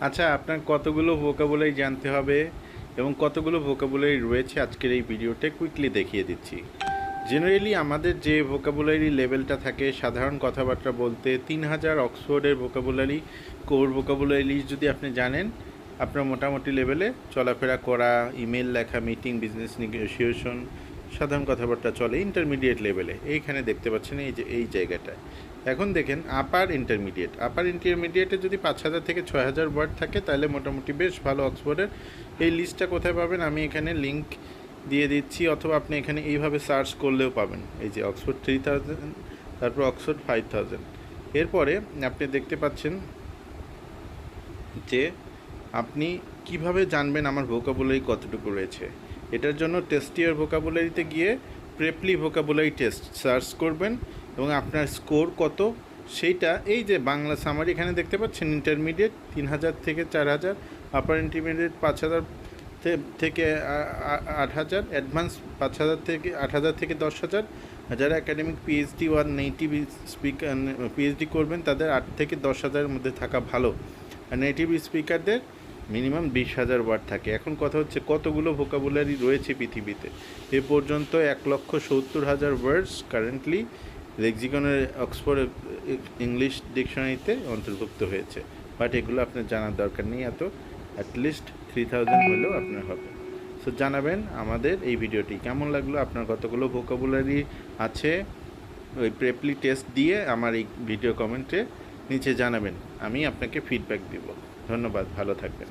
আচ্ছা, আপনার কতগুলো ভোকাবুলারি জানতে হবে এবং কতগুলো ভোকাবুলারি রয়েছে আজকের এই ভিডিওতে কুইকলি দেখিয়ে দিচ্ছি। জেনারেলি আমাদের যে ভোকাবুলারি লেভেলটা থাকে সাধারণ কথাবার্তা বলতে 3000 অক্সফোর্ডের ভোকাবুলারি কোর ভোকাবুলারি লিস্ট যদি আপনি জানেন, আপনার মোটামুটি লেভেলে চলাফেরা করা, ইমেল লেখা, মিটিং, বিজনেস নেগোসিয়েশন, সাধারণ কথাবার্তা চলে ইন্টারমিডিয়েট লেভেলে। এইখানে দেখতে পাচ্ছেন এই জায়গাটায়। এখন দেখেন আপার ইন্টারমিডিয়েটে যদি 5000 থেকে 6000 ওয়ার্ড থাকে তাহলে মোটামুটি বেশ ভালো অক্সফোর্ডের। এই লিস্টটা কোথায় পাবেন আমি এখানে লিঙ্ক দিয়ে দিচ্ছি, অথবা আপনি এখানে এইভাবে সার্চ করলেও পাবেন। এই যে অক্সফোর্ড 3000, তারপর অক্সফোর্ড 5000। এরপরে আপনি দেখতে পাচ্ছেন যে আপনি কিভাবে জানবেন আমার ভোকাবুলারি কতটুকু রয়েছে। এটার জন্য টেস্ট ইয়ার ভোকাবুলারিতে গিয়ে প্রেপলি ভোকাবুলারি টেস্ট সার্চ করবেন এবং আপনার স্কোর কত সেইটা এই যে বাংলা সামারি এখানে দেখতে পাচ্ছেন। ইন্টারমিডিয়েট 3000 থেকে 4000, আপার ইন্টারমিডিয়েট 5000 থেকে 8000, অ্যাডভান্স 5000 থেকে 8000 থেকে 10,000। যারা academic PhD one native speaker PhD করবেন তাদের 8 থেকে 10,000-এর মধ্যে থাকা ভালো, আর নেটিভ স্পিকারদের মিনিমাম 20,000 ওয়ার্ড থাকে। এখন কথা হচ্ছে কতগুলো ভোকাবুলারি রয়েছে পৃথিবীতে। এ পর্যন্ত 1,70,000 ওয়ার্ডস কারেন্টলি লেক্সিকনের অক্সফোর্ড ইংলিশ ডিকশনারিতে অন্তর্ভুক্ত হয়েছে, বাট এগুলো আপনার জানার দরকার নেই এত। অ্যাটলিস্ট 3000 হলেও আপনার হবে। সো জানাবেন আমাদের এই ভিডিওটি কেমন লাগলো, আপনার কতগুলো ভোকাবুলারি আছে ওই প্রেপলি টেস্ট দিয়ে আমার এই ভিডিও কমেন্টে নিচে জানাবেন, আমি আপনাকে ফিডব্যাক দিব। ধন্যবাদ, ভালো থাকবেন।